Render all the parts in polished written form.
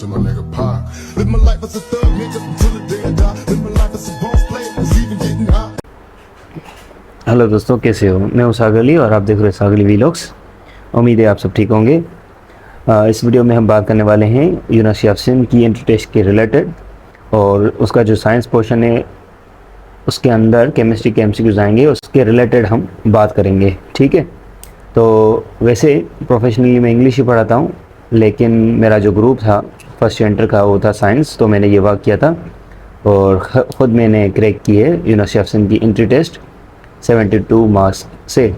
to my nigga Pac. Live my life as a thug nigga until the day I die. Live my life as a boss player, was even getting high. Hello दोस्तों, कैसे हो? मैं हूं सागर अली और आप देख रहे हैं सागर अली वीलॉग्स। उम्मीद है आप सब ठीक होंगे। इस वीडियो में हम बात करने वाले हैं यूनिवर्सिटी ऑफ सिंध की एंट्री टेस्ट के रिलेटेड, और उसका जो साइंस पोर्शन है उसके अंदर केमिस्ट्री के एमसीक्यूज आएंगे, उसके रिलेटेड हम बात करेंगे। ठीक है, तो वैसे प्रोफेशनली मैं इंग्लिश ही पढ़ाता हूँ, लेकिन मेरा जो ग्रुप था फर्स्ट एंटर का वो था साइंस, तो मैंने ये वर्क किया था और ख़ुद मैंने क्रैक की है यूनिवर्सिटी ऑफ सिंध की एंट्री टेस्ट 72 मार्क्स से।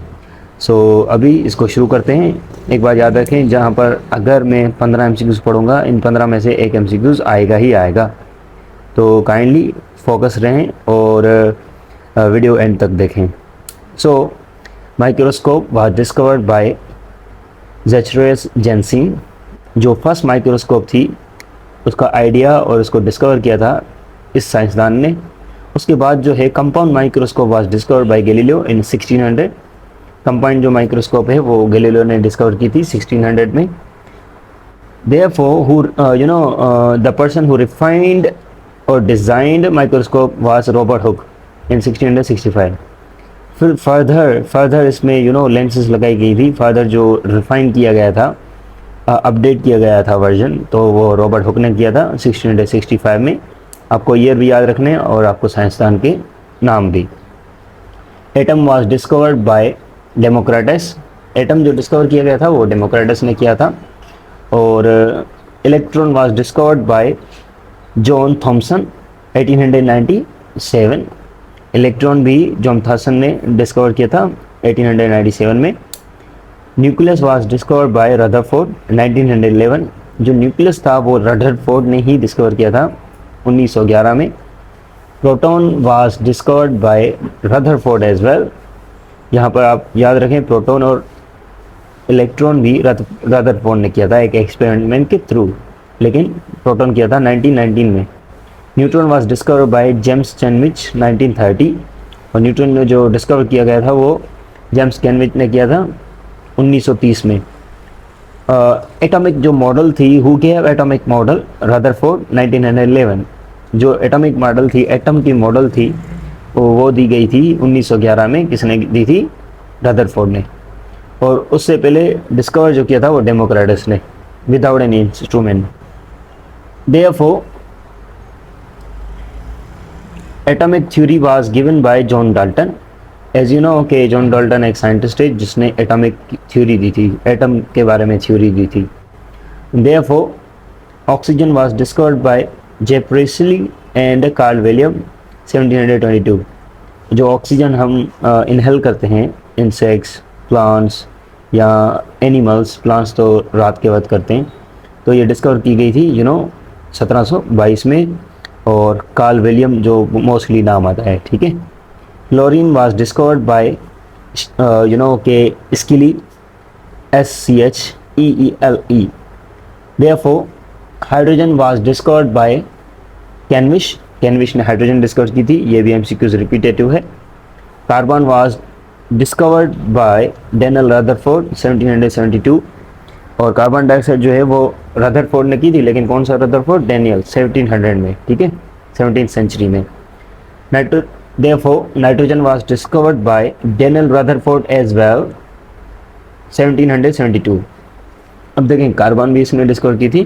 सो अभी इसको शुरू करते हैं। एक बात याद रखें, जहाँ पर अगर मैं 15 एमसीक्यूज पढ़ूंगा, इन 15 में से एक एमसीक्यूज आएगा ही आएगा, तो काइंडली फोकस रहें और वीडियो एंड तक देखें। सो माइक्रोस्कोप वाज डिस्कवर्ड बाय ज़ेचरस जेंसेन। जो फर्स्ट माइक्रोस्कोप थी उसका आइडिया और उसको डिस्कवर किया था इस साइंसदान ने। उसके बाद जो है compound microscope was discovered bye Galileo in 1600। Compound जो माइक्रोस्कोप है वो गैलीलियो ने डिस्कवर की थी 1600 में। Therefore, the person who refined or designed microscope was Robert Hooke in 1665. फिर फर्दर इसमें लेंसेज लगाई गई थी। फर्दर जो रिफाइन किया गया था, अपडेट किया गया था वर्जन, तो वो रॉबर्ट हुक ने किया था 1665 में। आपको ईयर भी याद रखने और आपको साइंसदान के नाम भी। Atom was discovered by Democritus. Atom जो डिस्कवर किया गया था वो डेमोक्रेटस ने किया था। और electron was discovered by John Thomson 1897। Electron भी जॉन थॉमसन ने डिस्कवर किया था 1897 में। Nucleus was discovered by Rutherford 1911। जो न्यूक्लियस था वो रदरफोर्ड ने ही डिस्कवर किया था 1911 में। Proton was discovered by Rutherford as well. यहाँ पर आप याद रखें, प्रोटॉन और इलेक्ट्रॉन भी रदरफोर्ड ने किया था एक एक्सपेरिमेंट के थ्रू, लेकिन प्रोटॉन किया था 1919 में। Neutron was discovered by James Cavendish 1930। और न्यूट्रॉन में जो डिस्कवर किया गया था वो जेम्स कैनविच ने किया था 1930 में। एटॉमिक जो मॉडल थी, who gave atomic model? Rutherford 1911। जो एटॉमिक मॉडल थी, एटम की मॉडल थी, वो दी गई थी 1911 में। किसने दी थी? रदरफोर्ड ने। और उससे पहले डिस्कवर जो किया था वो डेमोक्रेटस ने, without any instrument. Therefore atomic theory was given by John Dalton. As you know कि जॉन डाल्टन एक साइंटिस्ट है जिसने एटॉमिक थ्योरी दी थी, एटम के बारे में थ्योरी दी थी। Therefore oxygen was discovered by J Priestley and Carl William 1722। जो ऑक्सीजन हम इनहेल करते हैं, इंसेक्ट्स, प्लांट्स या एनिमल्स, प्लांट्स तो रात के वक्त करते हैं, तो ये डिस्कवर की गई थी 1722 में। और कार्ल विलियम जो मोस्टली नाम आता है, ठीक है। Chlorine was discovered by K Scheele SCHEELE। Therefore hydrogen was discovered by Cavendish. Cavendish ने हाइड्रोजन डिस्कवर की थी, ये भी MCQs रिपीटेटिव है। Carbon was discovered by Daniel Rutherford 1772। और कार्बन डाइऑक्साइड जो है वो रदरफोर्ड ने की थी, लेकिन कौन सा रदरफोर्ड? डेनियल 1700 में, ठीक है, 17th सेंचुरी में। Therefore, nitrogen was discovered by Daniel Rutherford as well 1772। अब देखें, कार्बन भी इसने डिस्कवर की थी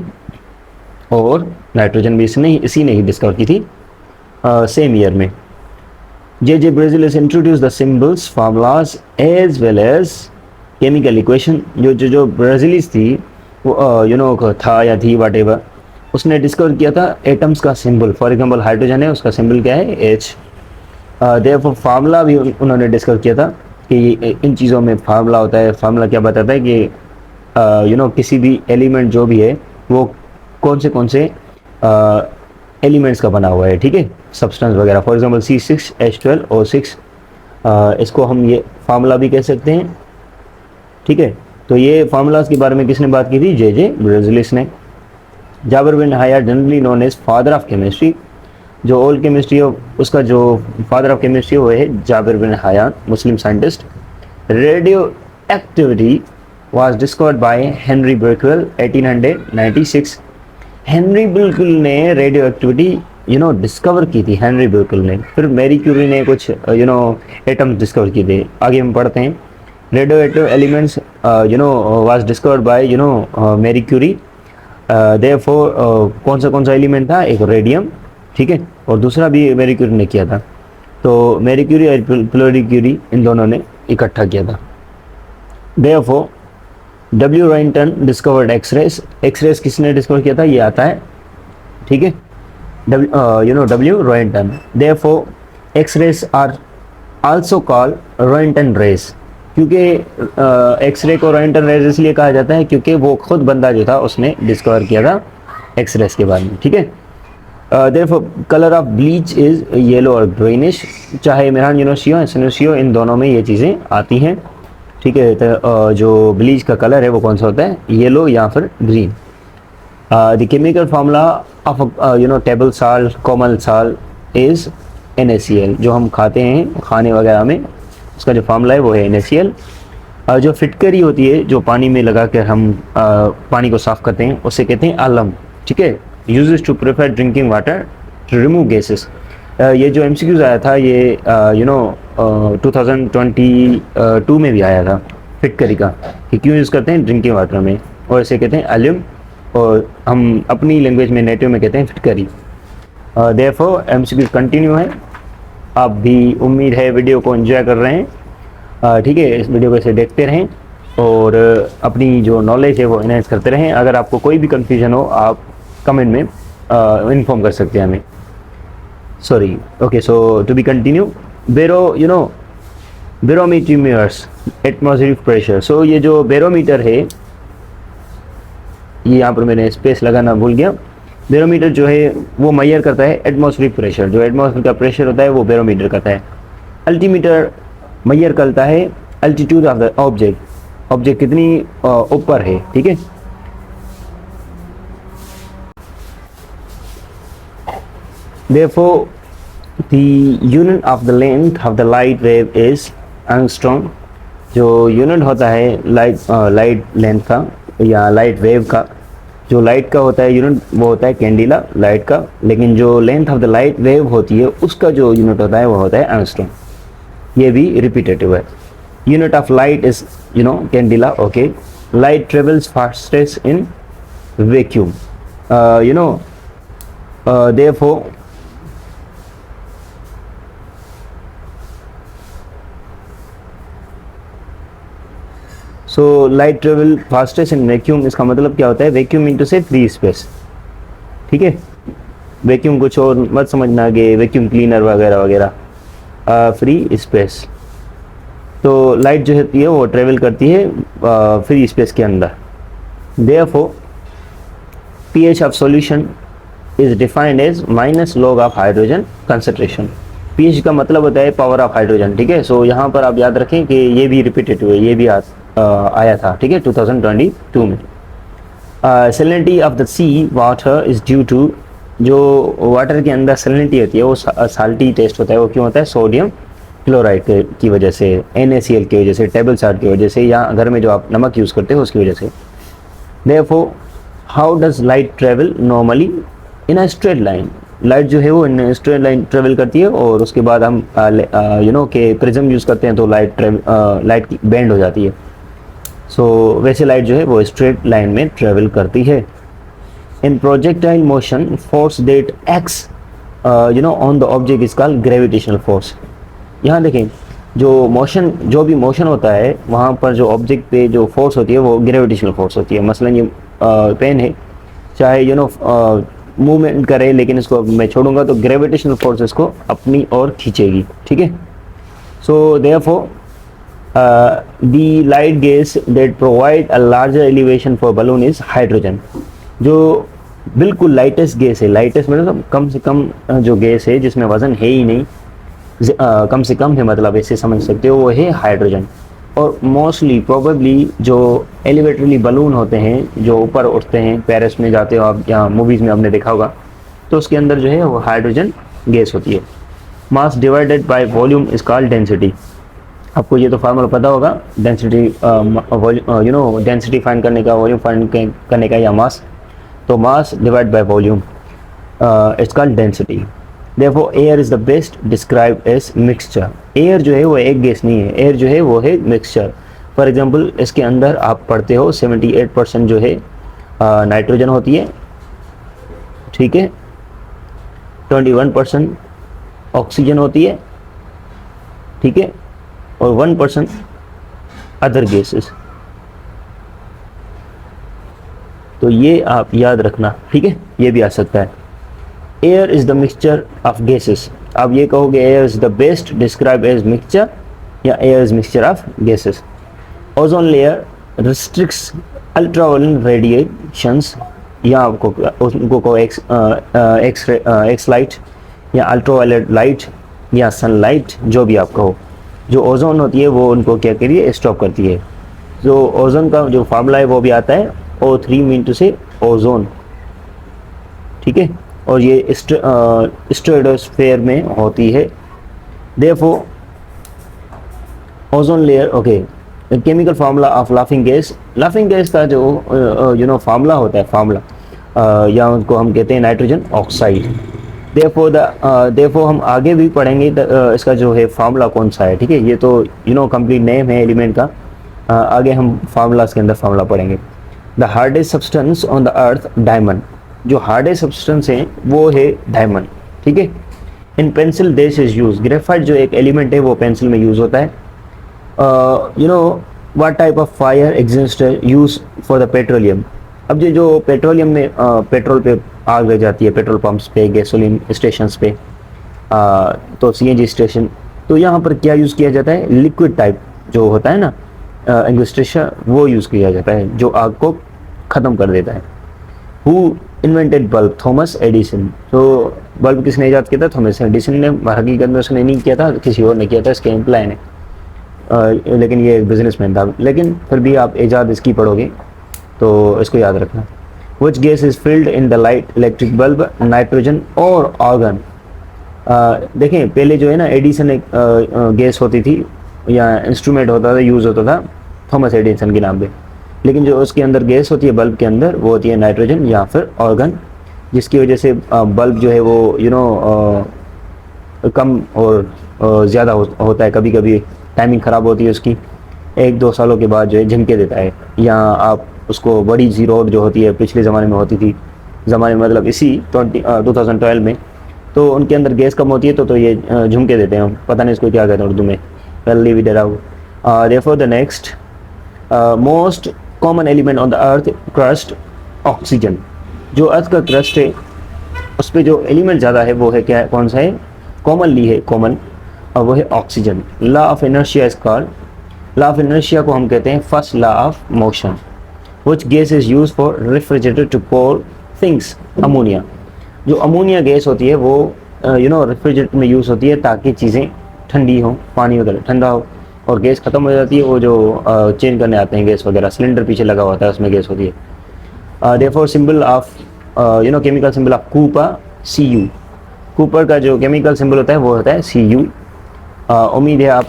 और नाइट्रोजन भी इसी ने ही डिस्कवर की थी सेम ईयर में। J.J. Brazilius introduced the symbols, formulas as well as chemical equation। जो ब्राजीलिस थी वो था या थी whatever, उसने डिस्कवर किया था एटम्स का सिंबल। फॉर एग्जांपल हाइड्रोजन है, उसका सिंबल क्या है? H। देयरफॉर फार्मूला भी उन्होंने डिस्कवर किया था कि इन चीज़ों में फार्मूला होता है। फार्मूला क्या बताता है कि किसी भी एलिमेंट जो भी है वो कौन से एलिमेंट्स का बना हुआ है, ठीक है, सब्सटेंस वगैरह। फॉर एग्जांपल C6H12O6, इसको हम ये फार्मूला भी कह सकते हैं, ठीक है। तो ये फार्मूलाज के बारे में किसने बात की थी? J.J. Brazilius ने। Jabir bin Hayat generally known as father of chemistry. जो ओल्ड केमिस्ट्री है उसका जो फादर ऑफ केमिस्ट्री वो है Jabir bin Hayat, Muslim scientist. Radio activity was discovered by Henry Becquerel 1896। Henry बिल्कुल ने रेडियो एक्टिविटी डिस्कवर की थी, हेनरी बिल्कुल ने। फिर मैरी क्यूरी ने कुछ एटम्स डिस्कवर किए थे। आगे हम पढ़ते हैं। Radioactive elements was discovered by Marie Curie. Therefore कौन सा एलिमेंट था? एक रेडियम, ठीक है, और दूसरा भी मैरी क्यूरी ने किया था। तो मैरी क्यूरी और पियरे क्यूरी इन दोनों ने इकट्ठा किया था। Therefore W Roentgen discovered X rays. X rays किसने डिस्कवर किया था? ये आता है, ठीक है, W Roentgen. Therefore X rays are also called Roentgen rays. क्योंकि एक्सरे को रॉयंटन रेस इसलिए कहा जाता है क्योंकि वो खुद बंदा जो था उसने डिस्कवर किया था एक्सरेस के बारे में, ठीक है। Therefore colour of bleach is yellow और ग्रीनिश। चाहे मेहरान यूनिवर्सिटी हो, SNUSU, इन दोनों में ये चीज़ें आती हैं, ठीक है। तो जो ब्लीच का कलर है वो कौन सा होता है? येलो या फिर green. The chemical formula of table salt, Komal salt is NaCl। जो हम खाते हैं खाने वगैरह में, उसका जो फार्मूला है वो है NaCl। जो फिटकरी होती है, जो पानी में लगा कर हम पानी को साफ करते हैं, उसे कहते हैं आलम, ठीक है। Uses to prefer drinking water to remove gases. ये जो MCQs आया था ये 2022 में भी आया था फिटकरी का, कि क्यों यूज़ करते हैं ड्रिंकिंग वाटर में, और इसे कहते हैं एल्यूम, और हम अपनी लैंग्वेज में नेटिव में कहते हैं फिटकरी। देयरफॉर MCQ कंटिन्यू है। आप भी उम्मीद है वीडियो को एंजॉय कर रहे हैं, ठीक है। इस वीडियो को ऐसे देखते रहें और अपनी जो नॉलेज है वो एनहांस करते रहें। अगर आपको कोई भी कन्फ्यूजन हो आप कमेंट में इन्फॉर्म कर सकते हैं हमें। Sorry, okay, so to be continue. Barometer measures atmospheric pressure. So ये जो बैरोमीटर है, ये यहाँ पर मैंने स्पेस लगाना भूल गया। बैरोमीटर जो है वो मेजर करता है एटमॉस्फेरिक प्रेशर। जो एटमॉस्फेयर का प्रेशर होता है वो बैरोमीटर करता है। अल्टीमीटर मेजर करता है altitude of the object. Object कितनी ऊपर है, ठीक है। Therefore, the unit of the length of the light wave is angstrom। जो यूनिट होता है लाइट लेंथ का या लाइट वेव का, जो लाइट का होता है यूनिट वो होता है कैंडिला लाइट का, लेकिन जो length of the light wave होती है उसका जो यूनिट होता है वो होता है एंगस्ट्रॉम। ये भी रिपीटेटिव है। Unit of light is candela, okay. Light travels fastest in vacuum, therefore so light travel fastest in vacuum. इसका मतलब क्या होता है? वैक्यूम इनटू से फ्री स्पेस, ठीक है। वैक्यूम कुछ और मत समझना कि वैक्यूम क्लीनर वगैरह वगैरह, फ्री स्पेस। तो लाइट जो होती है वो ट्रेवल करती है फ्री स्पेस के अंदर। Therefore pH of solution is defined as minus log of hydrogen concentration. pH का मतलब होता है पावर ऑफ हाइड्रोजन, ठीक है। सो यहाँ पर आप याद रखें कि ये भी रिपीटेटिव है, ये भी आया था, ठीक है, 2022 में। Salinity of the sea water is due to, जो वाटर के अंदर सैलिनिटी होती है वो साल्टी टेस्ट होता है। वो क्यों होता है? सोडियम क्लोराइड की वजह से, NaCl की वजह से, टेबल साल्ट की वजह से, या घर में जो आप नमक यूज़ करते हो उसकी वजह से। Therefore how does light travel normally in a straight line. Light जो है वो इन स्ट्रेट लाइन ट्रेवल करती है, और उसके बाद हम के प्रिज्म यूज़ करते हैं तो लाइट बेंड हो जाती है। सो वैसे लाइट जो है वो स्ट्रेट लाइन में ट्रेवल करती है। In projectile motion force that acts on the object is called gravitational force. यहाँ देखें, जो भी मोशन होता है वहाँ पर जो ऑब्जेक्ट पे जो फोर्स होती है वो ग्रेविटेशनल फोर्स होती है। मसलन ये पेन है, चाहे मूवमेंट करे, लेकिन इसको मैं छोड़ूंगा तो ग्रेविटेशनल फोर्स इसको अपनी ओर खींचेगी, ठीक है। So therefore the light gas that provide a larger elevation for balloon is hydrogen। जो बिल्कुल लाइटेस्ट गैस है, लाइटेस्ट मतलब कम से कम जो गैस है जिसमें वजन है ही नहीं, कम से कम है, मतलब ऐसे समझ सकते हो, वो है हाइड्रोजन। और मोस्टली प्रोबेबली जो एलिवेटरली बलून होते हैं जो ऊपर उठते हैं, पेरिस में जाते हो आप या मूवीज़ में आपने देखा होगा, तो उसके अंदर जो है वो हाइड्रोजन गैस होती है। Mass divided by volume is called density. आपको ये तो फार्मूला पता होगा, डेंसिटी डेंसिटी फाइंड करने का, वॉल्यूम फाइंड करने का या मास। तो mass divide by volume, it's called density. Therefore air is the best describe as mixture. Air जो है वो एक गैस नहीं है, एयर जो है वो है मिक्सचर। फॉर एग्जांपल इसके अंदर आप पढ़ते हो 78% जो है नाइट्रोजन होती है, ठीक है, 21% ऑक्सीजन होती है, ठीक है, और 1% अदर गैसेस। तो ये आप याद रखना, ठीक है, ये भी आ सकता है। Air is the mixture of gases. आप ये कहोगे air is the best describe as mixture या air is mixture of gases. Ozone layer restricts ultraviolet radiations, या आपको उनको को एक्स लाइट या अल्ट्रावायलेट लाइट या सनलाइट, जो भी आप कहो, जो ओजोन होती है वो उनको क्या करिए स्टॉप करती है। जो ओजोन का जो फार्मूला है वो भी आता है O3 मीन से ओजोन, ठीक है, और ये स्ट्रेटोस्फेयर में होती है। Therefore ozone layer, okay, chemical formula of laughing gas. Laughing gas का जो फार्मूला होता है, फार्मूला या उनको हम कहते हैं नाइट्रोजन ऑक्साइड। देयरफॉर हम आगे भी पढ़ेंगे इसका जो है फार्मूला कौन सा है, ठीक है, ये तो कंप्लीट नेम है एलिमेंट का, आगे हम फार्मूलाज के अंदर फार्मूला पढ़ेंगे। The hardest substance on the earth diamond. जो हार्डेस्ट सब्सटेंस है वो है डायमंड, ठीक है। इन पेंसिल देश इज यूज। ग्रेफाइट जो एक एलिमेंट है वो पेंसिल में यूज होता है। What type of fire exist use for the petroleum. अब जो पेट्रोलियम में पेट्रोल पे आग लग जाती है, पेट्रोल पंप्स पे, गैसोलीन स्टेशंस पे, तो CNG स्टेशन, तो यहाँ पर क्या यूज़ किया जाता है, लिक्विड टाइप जो होता है ना एक्सटिंग्विशर, वो यूज़ किया जाता है जो आग को ख़त्म कर देता है। Who invented bulb, Thomas Edison. तो बल्ब किसने ईजाद किया था, थॉमस एडिसन ने। हकीकत में उसने नहीं किया था, किसी और ने किया था, इसके एम्प्लॉय ने, लेकिन ये एक बिजनेसमैन था। लेकिन फिर भी आप ईजाद इसकी पढ़ोगे तो इसको याद रखना। Which gas is filled in the light electric bulb, nitrogen और आर्गन। देखें पहले जो है ना एडिसन एक गैस होती थी या इंस्ट्रूमेंट होता था, यूज़ होता था थॉमस एडिसन के नाम पे, लेकिन जो उसके अंदर गैस होती है बल्ब के अंदर वो होती है नाइट्रोजन या फिर आर्गन, जिसकी वजह से बल्ब जो है वो कम और ज़्यादा होता है। कभी कभी टाइमिंग ख़राब होती है उसकी, 1-2 सालों के बाद जो है झमके देता है। या आप उसको बड़ी जीरो जो होती है पिछले ज़माने में होती थी, ज़माने मतलब इसी 2012 में, तो उनके अंदर गैस कम होती है तो ये झुमके देते हैं, पता नहीं इसको क्या कहते हैं उर्दू में। Well leave it around. Therefore the next most common element on the earth crust, oxygen. जो अर्थ का क्रस्ट है उस पर जो एलिमेंट ज़्यादा है वो है क्या है, कौन सा है, कॉमनली है, कॉमन, और वो है oxygen. Law of inertia is called, law of inertia को हम कहते हैं first law of motion. Which gas is use for refrigerator to cool things, ammonia. जो अमोनिया गैस होती है वो रेफ्रिजरेटर में यूज़ होती है ताकि चीज़ें ठंडी हो, पानी वगैरह ठंडा हो, और गैस ख़त्म हो जाती है वो जो चेंज करने आते हैं गैस वगैरह, सिलेंडर पीछे लगा होता है उसमें गैस होती है। Therefore symbol of chemical symbol of Cooper, Cu। Cooper का जो केमिकल सिंबल होता है वो होता है Cu। उम्मीद है आप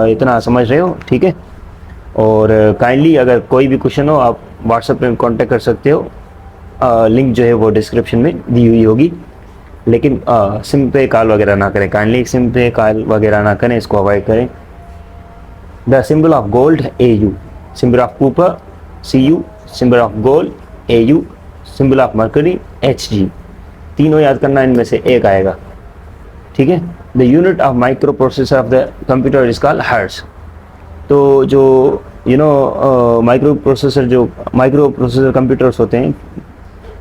इतना समझ रहे हो, ठीक है। और काइंडली अगर कोई भी क्वेश्चन हो आप व्हाट्सएप पे कांटेक्ट कर सकते हो, लिंक जो है वो डिस्क्रिप्शन में दी हुई होगी। लेकिन सिम पे कॉल वगैरह ना करें, काइंडली सिम पे कॉल वगैरह ना करें, इसको अवॉइड करें। The symbol of gold Au, symbol of Cooper Cu, symbol of gold Au, symbol of mercury Hg। तीनों याद करना, इनमें से एक आएगा, ठीक है। The unit of micro processor of the computer is called hertz. तो जो माइक्रो प्रोसेसर कंप्यूटर्स होते हैं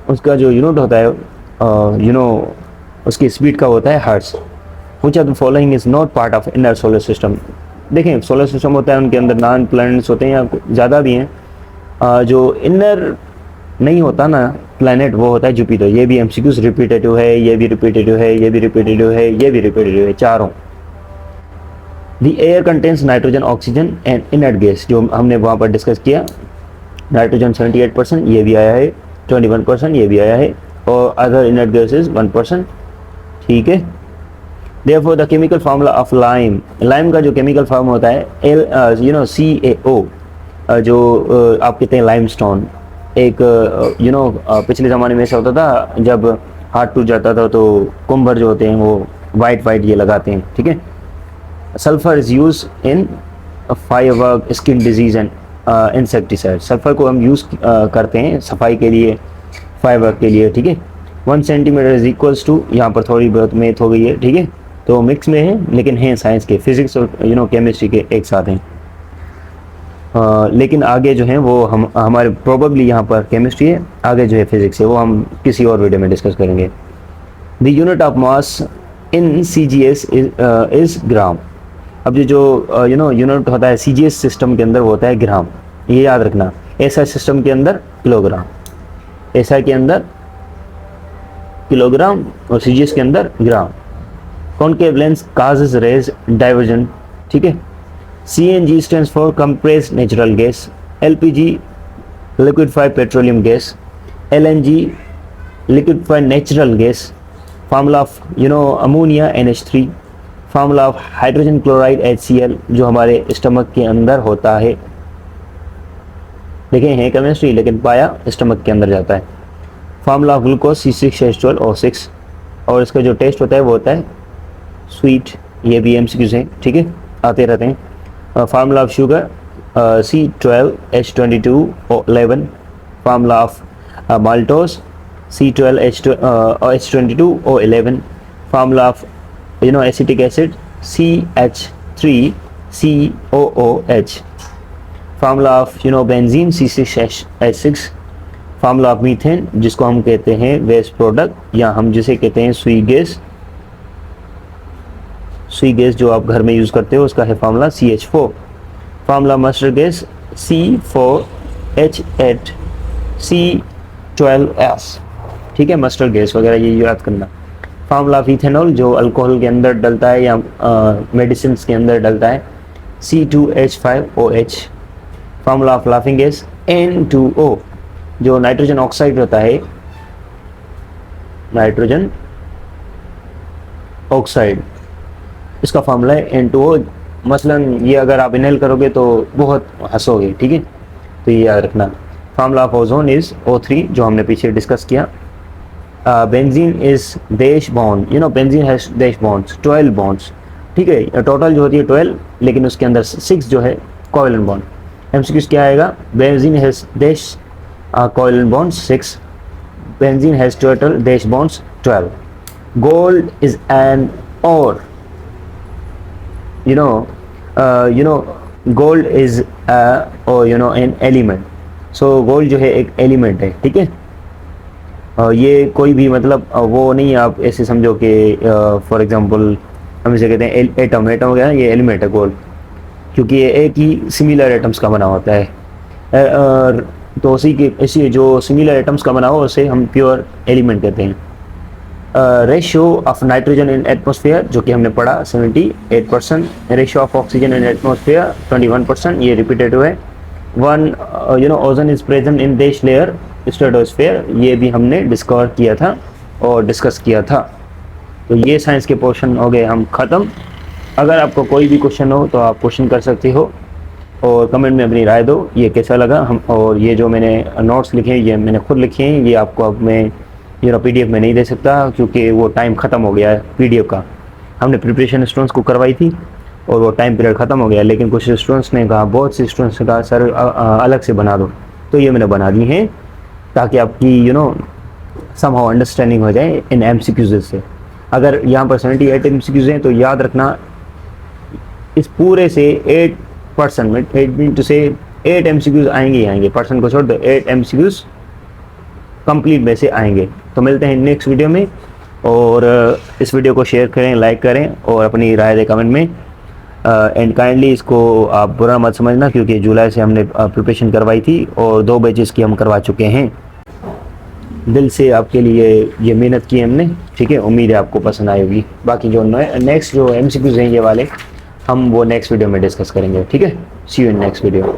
उसका जो यूनिट होता है उसकी स्पीड का होता है hertz. Which of the following is not part of inner solar system. देखें सोलर सिस्टम होता है, उनके अंदर 9 प्लैनेट्स होते हैं या ज़्यादा भी हैं। जो इनर नहीं होता ना प्लैनेट वो होता है जुपिटर। ये भी MCQs रिपीटेटिव है, ये भी रिपीटेटिव है, ये भी रिपीटेटिव है, ये भी रिपीटेटिव है, चारों। The air contains nitrogen, oxygen and inert gas, जो हमने वहाँ पर डिस्कस किया। नाइट्रोजन 78%, ये भी आया है, 21% ये भी आया है, और अदर इनर्ट गैसेस 1%, ठीक है। Therefore the chemical formula of lime, lime का जो केमिकल फॉर्म होता है CaO, जो आप कहते हैं लाइमस्टोन, एक पिछले ज़माने में ऐसा होता था, जब हाथ टूट जाता था तो कुंभर जो होते हैं वो वाइट ये लगाते हैं, ठीक है। Sulphur is use in firework, skin disease and insecticide. Sulphur को हम यूज़ करते हैं सफाई के लिए, फायरवर्क के लिए, ठीक है। 1 सेंटीमीटर इज इक्वल्स टू, यहाँ पर थोड़ी बहुत मैथ हो गई है, ठीक है। तो मिक्स में है लेकिन हैं साइंस के, फिजिक्स और केमिस्ट्री के एक साथ हैं। लेकिन आगे जो है वो हमारे प्रोबेबली यहाँ पर केमिस्ट्री है, आगे जो है फिजिक्स है, वो हम किसी और वीडियो में डिस्कस करेंगे। The unit of mass in CGS is gram. अब ये जो यूनिट होता है CGS सिस्टम के अंदर वो होता है ग्राम, ये याद रखना। SI सिस्टम के अंदर किलोग्राम, SI के अंदर किलोग्राम और CGS के अंदर gram. Concave lens causes rays divergence, ठीक है। CNG stands for compressed natural gas, LPG liquefied petroleum gas, LNG liquefied natural gas, formula of ammonia NH3, formula of hydrogen chloride HCl जो हमारे stomach के अंदर होता है। देखें है केमिस्ट्री लेकिन पाया स्टमक के अंदर जाता है। फार्मूला ऑफ ग्लूकोज C6H12O6, और इसका जो टेस्ट होता है वो होता है स्वीट। ये भी MCQs हैं, ठीक है, आते रहते हैं। Formula of sugar C12H22O11, formula of maltose C12H22O11, formula of acetic acid CH3COOH, formula of benzene C6H6, formula of methane जिसको हम कहते हैं वेस्ट प्रोडक्ट, या हम जिसे कहते हैं सुई गैस जो आप घर में यूज़ करते हो उसका है formula CH4, formula mustard gas C4H8C12S, ठीक है, मस्टर्ड गैस वगैरह ये याद करना। फार्मूला ऑफ इथेनॉल जो अल्कोहल के अंदर डलता है या मेडिसिन के अंदर डलता है C2H5OH, formula of laughing gas N2O जो नाइट्रोजन ऑक्साइड होता है, नाइट्रोजन ऑक्साइड, इसका फार्मूला है N2O। मसलन ये अगर आप इनहेल करोगे तो बहुत हंसोगे, ठीक है, तो ये याद रखना। Formula of ozone is O3 जो हमने पीछे डिस्कस किया। Benzene is dash bond, benzene has dash bonds, 12 bonds, ठीक है, टोटल जो होती है 12 लेकिन उसके अंदर 6 जो है कोवैलेंट बॉन्ड। MCQs क्या आएगा? Benzene has dash covalent bonds 6, benzene has total dash bonds 12. Gold is an ore, gold is an element, so gold जो है एक element है, ठीक है। ये कोई भी मतलब वो नहीं, आप ऐसे समझो कि फॉर एग्जांपल हम इसे कहते हैं एटम हो गया, ये एलिमेंट है गोल्ड, क्योंकि ये एक ही सिमिलर एटम्स का बना होता है। तो इसी जो सिमिलर एटम्स का बना हो उसे हम प्योर एलिमेंट कहते हैं। Ratio of nitrogen in atmosphere जो कि हमने पढ़ा 78%, ratio of oxygen in atmosphere 21%, ये रिपीटेड है। ओजोन इज प्रेजेंट इन देश लेयर स्ट्रेटोस्फेयर, ये भी हमने डिस्कवर किया था और डिस्कस किया था। तो ये साइंस के पोर्शन हो गए हम ख़त्म। अगर आपको कोई भी क्वेश्चन हो तो आप क्वेश्चन कर सकते हो और कमेंट में अपनी राय दो ये कैसा लगा हम। और ये जो मैंने नोट्स लिखे हैं ये मैंने खुद लिखे हैं, ये आपको अब मैं PDF में नहीं दे सकता क्योंकि वो टाइम ख़त्म हो गया है PDF का। हमने प्रिपरेशन स्टूडेंट्स को करवाई थी और वो टाइम पीरियड ख़त्म हो गया, लेकिन कुछ स्टूडेंट्स ने कहा, बहुत से स्टूडेंट्स ने कहा सर अलग से बना दो, तो ये मैंने बना दी हैं ताकि आपकी समहाउ अंडरस्टैंडिंग हो जाए इन MCQs से। अगर यहाँ पर 78 MCQs हैं तो याद रखना इस पूरे से 8% में 8 MCQs आएंगे, परसेंट को छोड़ दो, 8 MCQs कंप्लीट में से आएंगे। तो मिलते हैं नेक्स्ट वीडियो में, और इस वीडियो को शेयर करें, लाइक करें और अपनी राय दें कमेंट में। एंड काइंडली इसको आप बुरा मत समझना क्योंकि जुलाई से हमने प्रिपरेशन करवाई थी और 2 बैचेस की हम करवा चुके हैं। दिल से आपके लिए ये मेहनत की हमने, ठीक है। उम्मीद है आपको पसंद आएगी। बाकी जो नेक्स्ट जो MCQs हैं ये वाले हम वो नेक्स्ट वीडियो में डिस्कस करेंगे, ठीक है। सी यू इन नेक्स्ट वीडियो।